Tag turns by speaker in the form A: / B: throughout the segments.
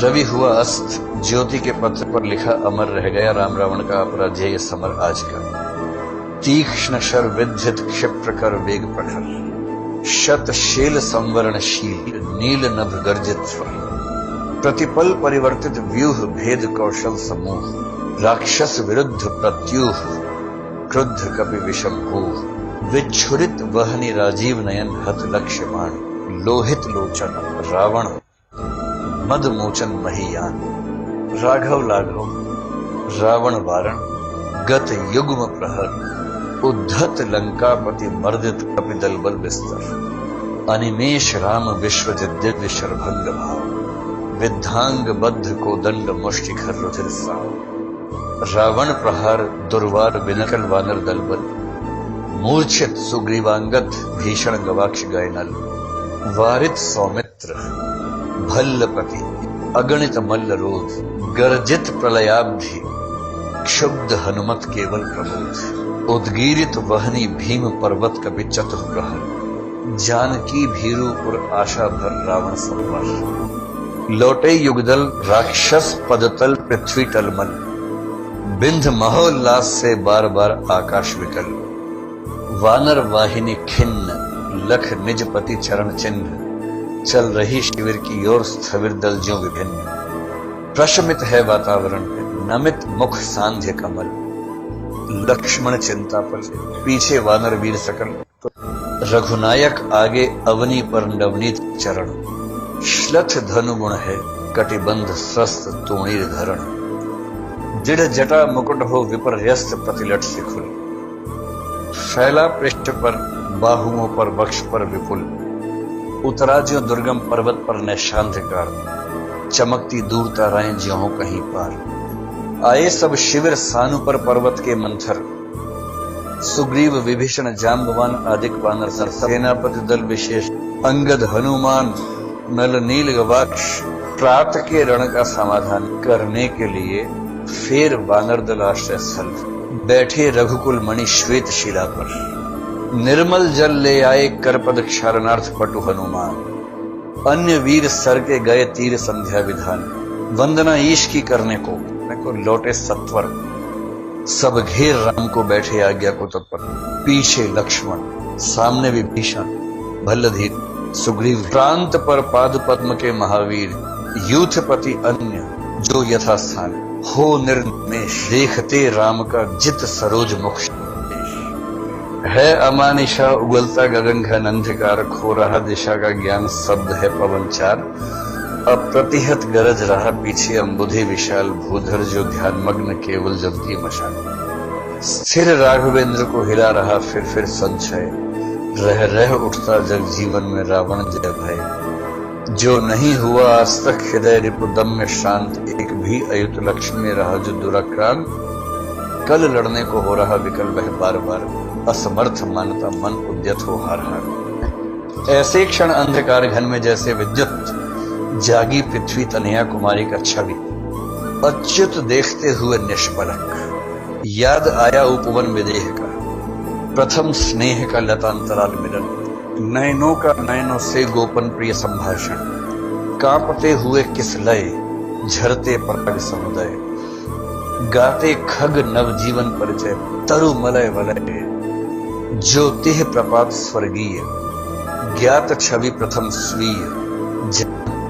A: रवि हुआ अस्त, ज्योति के पत्र पर लिखा अमर रह गया राम रावण का अपराजेय समर आज का। तीक्ष्ण शर विद्युत क्षिप्र कर वेग प्रखर, शत शेल संवरणशील नील नभ गर्जित स्वर। प्रतिपल परिवर्तित व्यूह भेद कौशल समूह, राक्षस विरुद्ध प्रत्यूह क्रुद्ध कपि विषम भूह। विच्छुरित वहनि राजीव नयन हत लक्ष्य बाण, लोहित लोचन रावण मद मोचन महियान। राघव लाघव रावण वारण, गत युग्म प्रहर, उद्धत लंकापति मर्दित कपि दलबल विस्तर। अनिमेष राम विश्वजित दिव्य शरभंग भाव, विद्धांग बद्ध को दंड मुष्टिखर रुधिर साव। रावण प्रहार दुर्वार बिनकल वानर दलबल, मूर्छित सुग्रीवांगत भीषण गवाक्ष गायनल। वारित सौमित्र भल्लपति अगणित मल्ल रोध, गर्जित प्रलयाब्धि क्षुब्ध हनुमत केवल प्रबोध। उद्गीरित वहनी भीम पर्वत कपि चतुर प्रहर, जानकी भीरुपुर आशा भर रावण संवर। लौटे युगदल राक्षस पदतल पृथ्वी टलमल, बिंध महोल्लास से बार बार आकाश विकल। वानर वाहिनी खिन्न लख निज पति चरण चिन्ह, चल रही शिविर की ओर स्थविर दल ज्यों विभिन्न। प्रशमित है वातावरण, नमित मुख सांध्य कमल। लक्ष्मण चिंता पल, पीछे वानर वीर सकल। रघुनायक आगे अवनी पर नवनीत चरण, श्लथ धनु गुण है कटिबंध स्वस्थ तोणीर धरण। दृढ़ जटा मुकुट हो विपर्यस्त प्रतिलट से खुल, फैला पृष्ठ पर बाहुओं पर वक्ष पर विपुल। उतरा ज्यों दुर्गम पर्वत पर नैशांध्कार, चमकती दूर ताराएं ज्यों हो कहीं पार। आए सब शिविर सानु पर पर्वत के मंथर, सुग्रीव विभीषण जाम्बवान आदिक वानर सर। सेनापति दल विशेष अंगद हनुमान नल नील गवाक्ष। प्रात के रण का समाधान करने के लिए फिर वानर दल आश्रय स्थल। बैठे रघुकुल मणि श्वेत शिला पर, निर्मल जल ले आए करपद क्षारनार्थ पटु हनुमान। अन्य वीर सर के गए तीर संध्या विधान, वंदना ईश की करने को लौटे सत्वर। सब घेर राम को बैठे आज्ञा को तत्पर, पीछे लक्ष्मण सामने विभीषण भल्लधीर सुग्रीव। प्रांत पर पाद पद्म के महावीर, यूथपति अन्य जो यथास्थान। हो निर्निमेष देखते राम का जित सरोज मुख, है अमानिशा उगलता गगन घन अंधकार। खो रहा दिशा का ज्ञान शब्द है पवनचार। अप्रतिहत गरज रहा पीछे अम्बुधि विशाल, भूधर जो ध्यान मग्न केवल जलती मशाल। स्थिर राघवेंद्र को हिला रहा फिर संशय, रह रह उठता जग जीवन में रावण जय भय। जो नहीं हुआ आज तक हृदय रिपुदम में शांत, एक भी अयुत लक्ष्य में रहा जो दुराक्रांत। कल लड़ने को हो रहा विकल वह बार बार, असमर्थ मानता मन उद्यत हो हार हार। ऐसे क्षण अंधकार घन में जैसे विद्युत, जागी पृथ्वी तनया कुमारी का छवि। अच्युत देखते हुए निष्पलक, याद आया उपवन विदेह का। प्रथम स्नेह का लतांतराल मिलन, नयनों का नयनों से गोपन प्रिय संभाषण। कांपते हुए किस लय, झरते पराग समुदय। गाते खग नवजीवन परिचय, तरु मलय वलय। ज्योतिः प्रपात स्वर्गीय, ज्ञात छवि प्रथम स्वीय।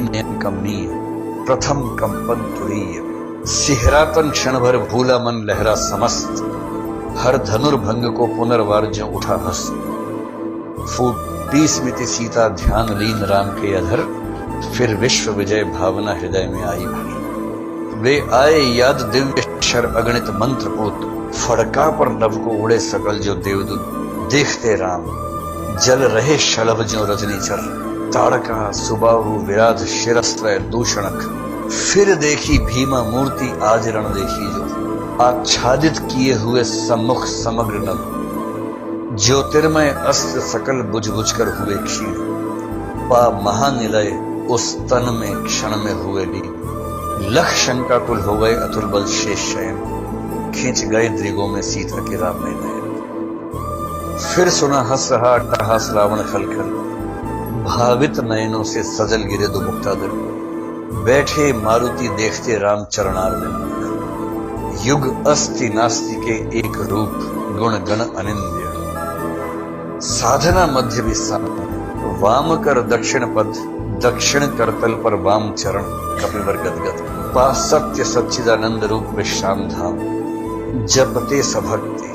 A: नयन कमनीय, प्रथम कंपन तुरीय। सिहरातन क्षण भर भूला मन लहरा समस्त, हर धनुर्भंग को पुनर्वार ज्यों उठा हस्त। फूटी स्मृति सीता ध्यान लीन राम के अधर, फिर विश्व विजय भावना हृदय में आई भर। वे आए याद दिव्य शर अगणित मंत्र पूत, फड़का पर नभ को उड़े सकल जो देवदूत। देखते राम जल रहे शलभ जो रजनीचर, ताड़का सुबाहु विराध शिरस्त्र दूषणक। फिर देखी भीमा मूर्ति आज रण देखी जो, आच्छादित किए हुए सम्मुख समग्र नभ। ज्योतिर्मय अस्त्र सकल बुझ बुझ कर हुए क्षीण, पा महानिलय उस तन में क्षण में हुए लीन। लख शंका कुल हो गए अतुल बल शेष शयन, खींच गए दृगों में सीता के राम में नयन। फिर सुना हंस रहा अट्टहास रावण खलखल, भावित नयनों से सजल गिरे दो मुक्तादल। बैठे मारुति देखते राम चरणार में। युग अस्ति नास्ति के एक रूप, गुण गण अनिंद्य। साधना मध्य भी साधना, वाम कर दक्षिण पद, दक्षिण कर तल पर वाम चरण, कपिवर गदगद। पा सत्य सच्चिदानंद रूप विश्राम धाम, जपते सभक्ति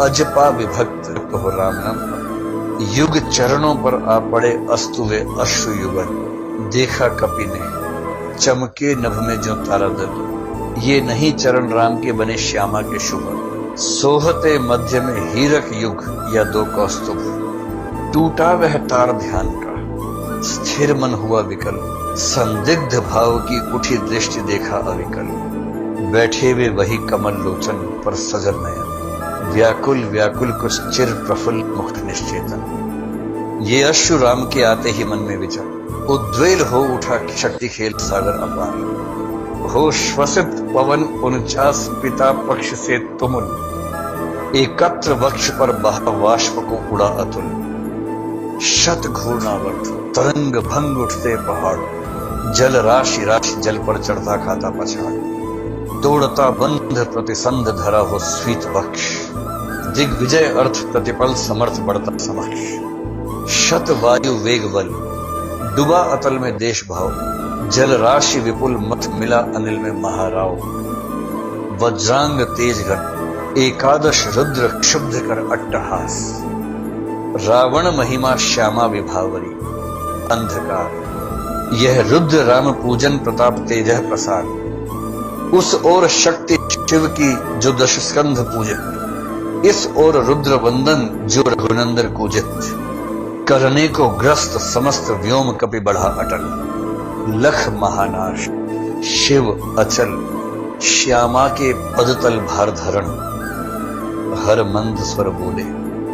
A: अजपा विभक्त हो राम नाम। युग चरणों पर आ पड़े अस्तु वे अश्रु युगल, देखा कपि ने चमके नभ में जो तारा दल। ये नहीं चरण राम के बने श्यामा के शुभ, सोहते मध्य में हीरक युग या दो कौस्तुभ। टूटा वह तार ध्यान का, स्थिर मन हुआ विकल, संदिग्ध भाव की उठी दृष्टि देखा अविकल। बैठे वे वही कमल लोचन पर सजल नयन, व्याकुल व्याकुल कुछ चिर प्रफुल्ल मुक्त निश्चेतन। ये अश्रु राम के आते ही मन में विचार, उद्वेल हो उठा शक्ति खेल सागर अपार। हो श्वसित पवन 49 पिता पक्ष से तुमुल, एकत्र वक्ष पर बहा वाष्प को उड़ा अतुल। शत घूर्णावर्त तरंग भंग उठते पहाड़, जल राशि राशि जल पर चढ़ता खाता पछाड़। तोड़ता बंध प्रतिसंध धरा हो स्वीत वक्ष, दिग्विजय अर्थ प्रतिपल समर्थ बढ़ता समक्ष। शत वायु वेग बल, डुबा अतल में देश भाव। जल राशि विपुल मत मिला अनिल में महाराव। वज्रांग तेज घन, एकादश रुद्र क्षुब्ध कर अट्टहास। रावण महिमा श्यामा विभावरी, अंधकार। यह रुद्र राम पूजन प्रताप तेजह प्रसार। उस ओर शक्ति शिव की जो दश स्कंध पूजित, इस ओर रुद्र वंदन जो रघुनंदन पूजित। करने को ग्रस्त समस्त व्योम कपि बढ़ा अटल। लख महानाश शिव अचल, श्यामा के पदतल भार धरण। हर मंद स्वर बोले,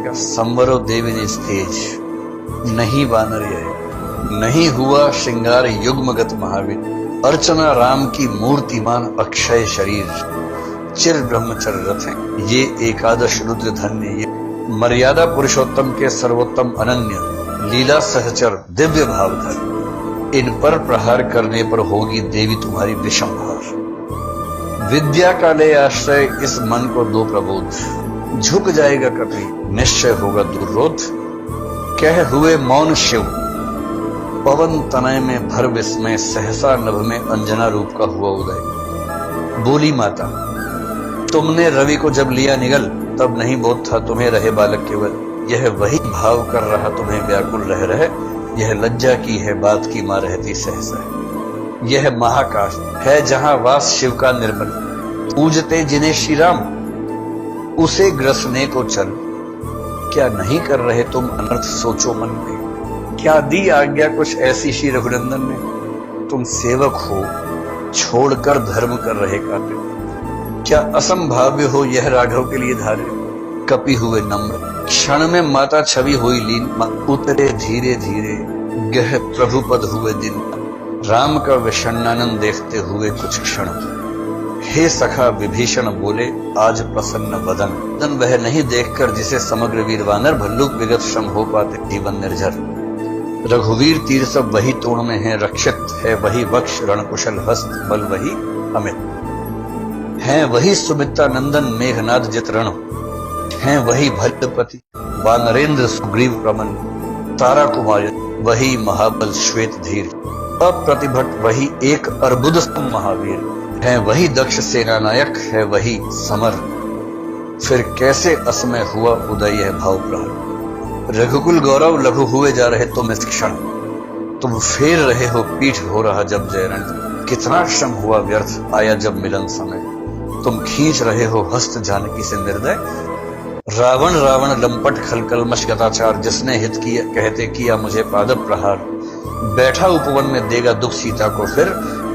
A: क्या संवरो देवी निज तेज। नहीं वानर यह, नहीं हुआ श्रृंगार युग्मगत महावीर। अर्चना राम की मूर्तिमान अक्षय शरीर, चिर ब्रह्मचर्य रथ हैं ये एकादश रुद्र धन्य। ये मर्यादा पुरुषोत्तम के सर्वोत्तम अनन्य, लीला सहचर दिव्य भावधर। इन पर प्रहार करने पर होगी देवी तुम्हारी विषम भार। विद्या का ले आश्रय इस मन को दो प्रबोध, झुक जाएगा कभी निश्चय होगा दूर रोध। कह हुए मौन शिव, पवन तनय में भर विस्मय। सहसा नभ में अंजना रूप का हुआ उदय। बोली माता, तुमने रवि को जब लिया निगल, तब नहीं बोध था तुम्हें रहे बालक केवल। यह वही भाव कर रहा तुम्हें व्याकुल रह रहे। यह लज्जा की है बात की मां रहती सहसा। यह महाकाश है जहां वास शिव का निर्मल। पूजते जिन्हें श्री राम, उसे ग्रसने को चल। क्या नहीं कर रहे तुम अनर्थ सोचो मन में। क्या दी आज्ञा कुछ ऐसी श्री रघुनंदन ने। तुम सेवक हो छोड़कर धर्म कर रहे कार्य। क्या असंभाव्य हो यह राघव के लिए धार्य। कपि हुए नम्र, क्षण में माता छवि हुई लीन। उतरे धीरे धीरे गह प्रभु पद हुए दिन। राम का विषण्णानंद देखते हुए कुछ क्षण। हे सखा विभीषण बोले आज प्रसन्न बदन। वह नहीं देखकर जिसे समग्र वीर वानर। भल्लुक विगत श्रम हो पाते जीवन निर्झर। रघुवीर तीर सब वही तोड़ में है रक्षित। है वही वक्ष रणकुशल हस्त, बल वही अमित। हैं वही सुमित्रा नंदन मेघनाद जित रण। हैं वही भल्लपति वानरेंद्र सुग्रीव प्रमन। तारा कुमार वही महाबल श्वेत धीर। अप्रतिभट वही एक अर्बुद महावीर। है वही दक्ष सेना नायक, है वही समर। फिर कैसे असमय हुआ उदय यह भाव प्रहर। रघुकुल गौरव लघु हुए जा रहे तुम इस क्षण। तुम फेर रहे हो पीठ हो रहा जब जयरण। कितना श्रम हुआ व्यर्थ आया जब मिलन समय। तुम खींच रहे हो हस्त जानकी से निर्दय। रावण रावण लंपट खलकलमश गताचार। जिसने हित किया कहते किया मुझे पादप प्रहार। बैठा उपवन में देगा दुख सीता को फिर।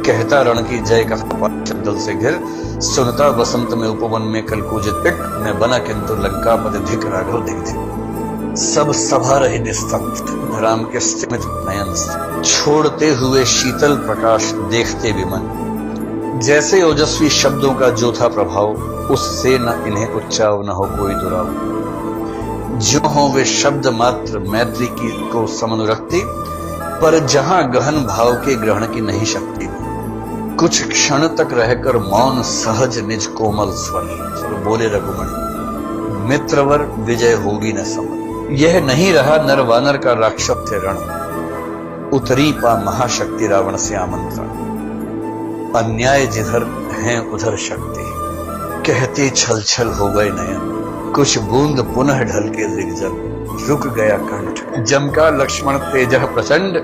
A: कहता रण की जय कथा चंदल से घिर। सुनता बसंत में उपवन में कल कूजित पिक। मैं बना किंतु लंकापति धिक राघव दिख धिक। सब सभा रहे निस्तब्ध राम के स्मित नयन। छोड़ते हुए शीतल प्रकाश देखते विमन। जैसे ओजस्वी शब्दों का जो था प्रभाव। उससे न इन्हें उच्चाव न हो कोई दुराव। जो हो वे शब्द मात्र मैत्री की को समनुरक्ति। पर जहां गहन भाव के ग्रहण की नहीं शक्ति, कुछ क्षण तक रहकर मौन सहज निज कोमल स्वर। बोले रघुमणि, मित्रवर विजय होगी न समर। यह नहीं रहा नर वानर का राक्षस रण, उतरी पा महाशक्ति रावण से आमंत्रण। अन्याय जिधर हैं उधर शक्ति, कहते छल छल हो गए नयन। कुछ बूंद पुनः ढल के दिग्जल, रुक गया कंठ। जमका लक्ष्मण तेजह प्रचंड,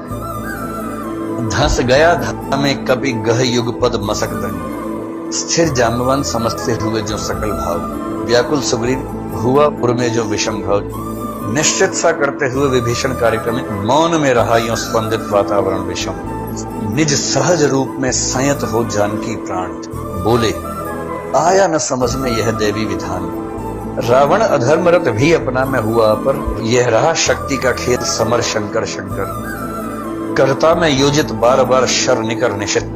A: धंस गया धा में कपि गह युग पद मसक दंड। स्थिर जाम्बवान समझते हुए जो सकल भाव, व्याकुल सुग्रीव हुआ पुर में जो विषम भाव। निश्चित सा करते हुए विभीषण कार्यक्रम मौन में रहा यो स्पंदित वातावरण विषम। निज सहज रूप में संयत हो जानकी प्राण, बोले आया न समझ में यह देवी विधान। रावण अधर्मरत भी अपना में हुआ, पर यह रहा शक्ति का खेल समर शंकर शंकर। करता में योजित बार बार शर निकर निशित,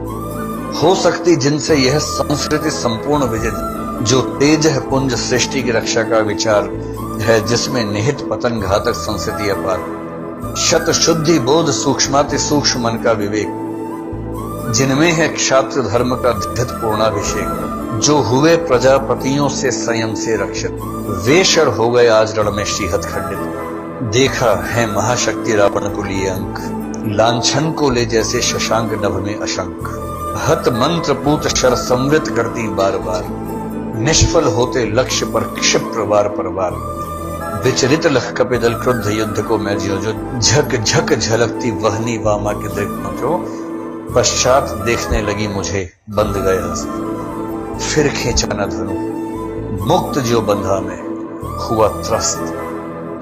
A: हो सकती जिनसे यह संस्कृति संपूर्ण विजित। जो तेज है पुंज सृष्टि की रक्षा का विचार है, जिसमें निहित पतन घातक संस्कृति अपार। शत शुद्धि बोध सूक्ष्माति सूक्ष्म मन का विवेक, जिनमें है क्षात्र धर्म का धृत पूर्णाभिषेक। जो हुए प्रजापतियों से संयम से रक्षित, वे शर हो गए आज रण में श्रीहत खंडित। देखा है महाशक्ति रावण को लिए अंक, लांछन को ले जैसे शशांक नभ में अशंक। हत मंत्र पूत शर संवृत करती बार बार, निष्फल होते लक्ष्य पर क्षिप्र वार पर वार। विचरित लख कपिदल क्रुद्ध युद्ध को मैं ज्यों जो, झक झक झलकती वहनी वामा के दृक्। पश्चात देखने लगी मुझे बंद गया, फिर खींचा न धनु। मुक्त जो बंधा में हुआ त्रस्त,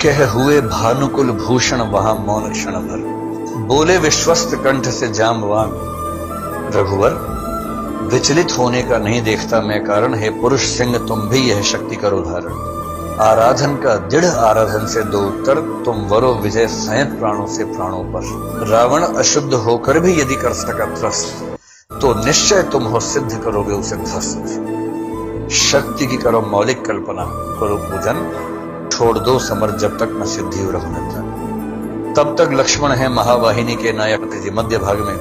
A: कह हुए भानुकुल भूषण वहां मौन क्षण भर। बोले विश्वस्त कंठ से जाम्बवान, रघुवर विचलित होने का नहीं देखता मैं कारण। है पुरुष सिंह तुम भी यह शक्ति करो धारण। आराधन का दृढ़ आराधन से दो उत्तर, तुम वरो विजय संयत प्राणों से प्राणों पर। रावण अशुद्ध होकर भी यदि कर सका त्रस्त, तो निश्चय तुम हो सिद्ध करोगे उसे ध्वस्त। शक्ति की करो मौलिक कल्पना, करो पूजन, छोड़ दो समर जब तक न सिद्धि हो रघुनंदन। तब तक लक्ष्मण है महावाहिनी के नायक जी मध्य भाग में,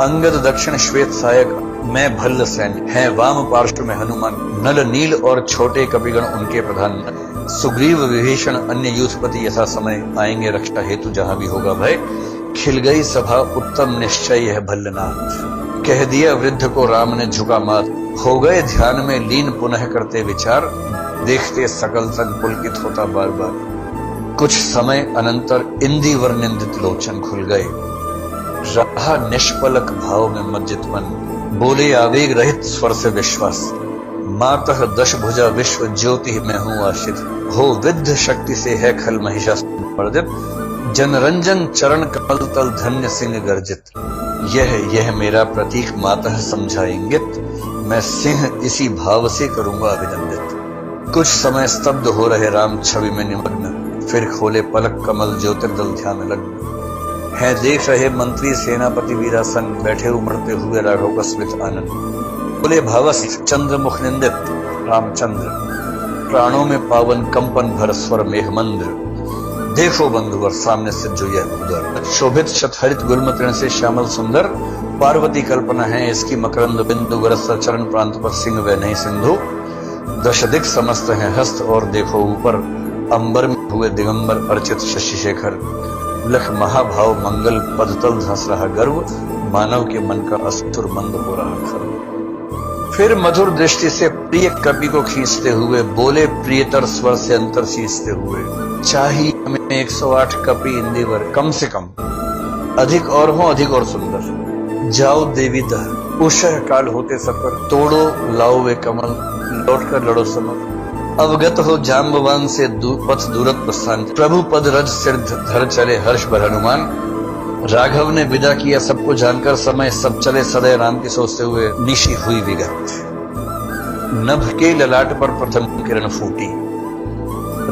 A: अंगद दक्षिण श्वेत सहायक मैं भल्ल सैन्य है। वाम पार्श्व में हनुमान, नल नील और छोटे कपिगण उनके प्रधान। सुग्रीव विभीषण अन्य यूथपति यथा समय आएंगे रक्षा हेतु जहां भी होगा भय। खिल गई सभा उत्तम निश्चय यह भल्लनाथ, कह दिया वृद्ध को राम ने झुका मात। हो गए ध्यान में लीन पुनः करते विचार, देखते सकल संग पुलकित होता बार बार। कुछ समय अनंतर इंदिवर निंदित लोचन खुल गए, रहा निष्पलक भाव में मज्जित मन। बोले आवेग रहित स्वर से विश्वास, मातः दश भुजा विश्व ज्योति में हूं आश्रित। हो विद्ध शक्ति से है खल महिषासुर मर्दित, जनरंजन चरण कमल तल धन्य सिंह गर्जित। यह मेरा प्रतीक मातः समझा इंगित, मैं सिंह इसी भाव से करूंगा अभिनंदित। कुछ समय स्तब्ध हो रहे राम छवि में निमग्न, फिर खोले पलक कमल ज्योतिर्दल ध्यान लग्न। है देख रहे मंत्री सेनापति वीरासन, बैठे उमड़ते हुए राघव का स्मित आनंद। बोले भावस्त चंद्र मुख निंदित रामचंद्र, प्राणों में पावन कंपन भर स्वर मेघमंद्र। देखो बंधुवर सामने से जो यह उदर, शोभित शतहरित गुल्म तृण से श्यामल सुंदर। पार्वती कल्पना है इसकी मकरंद बिंदु, गरज चरण प्रांत पर सिंह व नहीं सिंधु। दश दिक समस्त है हस्त और देखो ऊपर, अंबर में हुए दिगंबर अर्चित शशि शेखर। लख महाभाव मंगल पदतल धंस रहा गर्व, मानव के मन का असुर मंद हो रहा खर्व। फिर मधुर दृष्टि से प्रिय कपि को खींचते हुए बोले प्रियतर स्वर से अंतर सींचते हुए, चाहिए हमें 108 कपि इंदिवर कम से कम, अधिक और हो अधिक और सुंदर। जाओ देवी दह उषह काल होते सफर, तोड़ो लाओ वे कमल लौट कर लड़ो समर। अवगत हो जाम्बवान से पथ दूरत प्रस्थान, प्रभु पद रज सिर धर चले हर्ष भर हनुमान। राघव ने विदा किया सबको जानकर, समय सब चले सदैव राम की सोचते हुए। निशी हुई विगत, नभ के ललाट पर प्रथम किरण फूटी,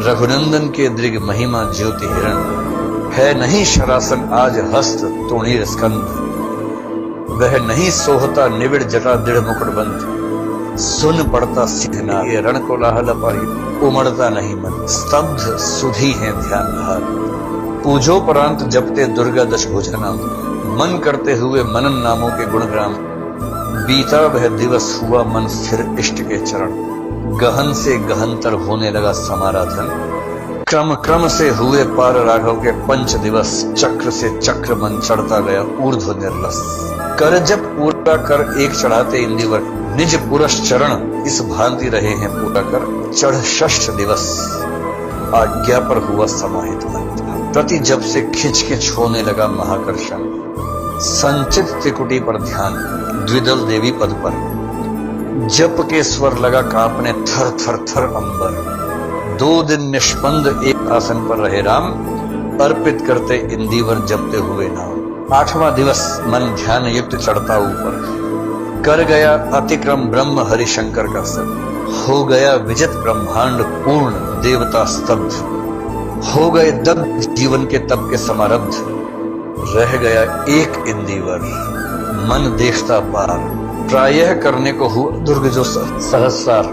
A: रघुनंदन के दृग महिमा ज्योति हिरण। है नहीं शरासन आज हस्त तोणीर स्कंध, वह नहीं सोहता निविड़ जटा दृढ़ मुकुट बंध। सुन पड़ता सिद्धना ये रण को लाहल पारी, उमड़ता नहीं मन स्तब्ध सुधी है ध्यान धार। पूजोपरांत जपते दुर्गा दश भुजा नाम, मन करते हुए मनन नामों के गुणग्राम। बीता वह दिवस हुआ मन स्थिर इष्ट के चरण, गहन से गहनतर होने लगा समाराधन। क्रम क्रम से हुए पार राघव के 5 दिवस, चक्र से चक्र मन चढ़ता गया ऊर्ध्व निर्लस। कर जब पूरा कर एक चढ़ाते इंदिवर, निज पुरष चरण इस भांति रहे हैं पूरा कर। चढ़ 6 दिवस आज्ञा पर हुआ समाहित मन, प्रति जब से खिंच खिंच होने लगा महाकर्षण। संचित त्रिकुटी पर ध्यान, द्विदल देवी पद पर, जप के स्वर लगा कांपने थर थर थर अंबर। 2 दिन निष्पंद एक आसन पर रहे राम, अर्पित करते इंदिवर जपते हुए नाम। 8वां दिवस मन ध्यान युक्त चढ़ता ऊपर, कर गया अतिक्रम ब्रह्म हरिशंकर का सब। हो गया विजित ब्रह्मांड पूर्ण देवता स्तब्ध, हो गए दग्ध जीवन के तप के समारब्ध। रह गया एक इंदिवर मन देखता पार, प्रायः करने को हुआ दुर्ग जो सहस्रार।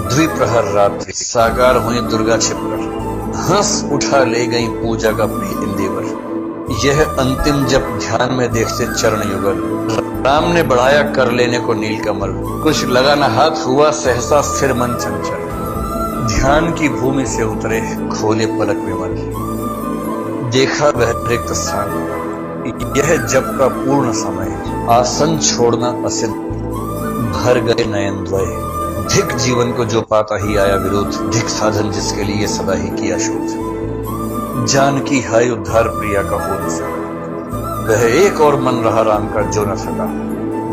A: द्विप्रहर रात्रि साकार हुई दुर्गा छिपकर, हंस उठा ले गई पूजा का प्रिय इंदिवर। यह अंतिम जप ध्यान में देखते चरण युगल, राम ने बढ़ाया कर लेने को नीलकमल। कुछ लगा न हाथ हुआ सहसा स्थिर मन चंचल, ध्यान की भूमि से उतरे खोले पलक विमल। देखा वह रिक्त स्थान, यह जप का पूर्ण समय। आसन छोड़ना असिद्ध, भर गए नयन द्वय। धिक जीवन को जो पाता ही आया विरोध, धिक साधन जिसके लिए सदा ही किया शोध। जानकी हाय उद्धार प्रिया का हो न सका, वह एक और मन रहा राम का जो न सका।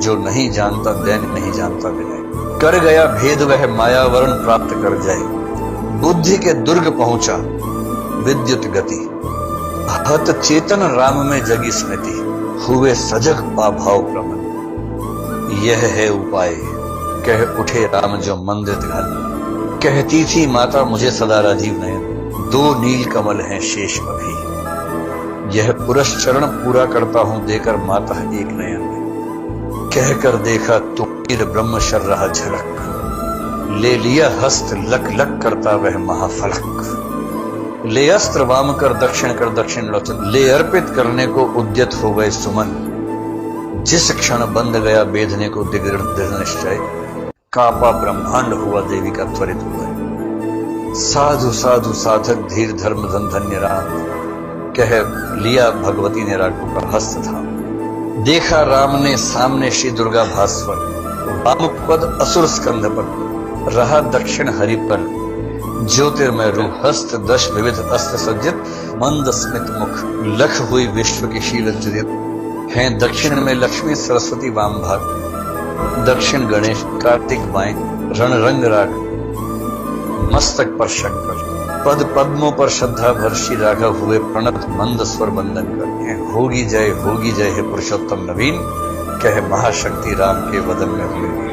A: जो नहीं जानता दैन नहीं जानता विनय, कर गया भेद वह माया वरण प्राप्त कर जाए। बुद्धि के दुर्ग पहुंचा विद्युत गति, हत चेतन राम में जगी स्मृति। हुए सजग पाभाव प्रमन, यह है उपाय कह उठे राम जो मंदिर घन। कहती थी माता मुझे सदा राजीव नयन, 2 नील कमल हैं शेष अभी। यह पुरुष चरण पूरा करता हूं देकर माता एक नयन। कहकर देखा तो वीर ब्रह्म शर रहा झलक, ले लिया हस्त लक लक करता वह महाफलक। ले अस्त्र वाम कर दक्षिण लोचन, ले अर्पित करने को उद्यत हो गए सुमन। जिस क्षण बंद गया बेधने को दृढ़ निश्चय, कापा ब्रह्मांड हुआ देवी का त्वरित हुआ। साधु साधु साधक धीर धर्म धन धन्य राम, कह लिया भगवती ने राघव का हस्त था। देखा राम ने सामने श्री दुर्गा भास्वर, वाम पद असुर स्कंध पर, रहा दक्षिण हरि पर। ज्योतिर्मय रूप हस्त 10 विविध अस्त्र सज्जित, मंद स्मित मुख लख हुई विश्व की शीलज्जित। हैं दक्षिण में लक्ष्मी सरस्वती वाम भाग, दक्षिण गणेश कार्तिक बाएं, रण रंग राग मस्तक पर शंकर। पद पद्मों पर श्रद्धा भर श्री राघव हुए प्रणत मंद स्वर बंदन कर। होगी जय हे पुरुषोत्तम नवीन, कह महाशक्ति राम के वदन में हुई।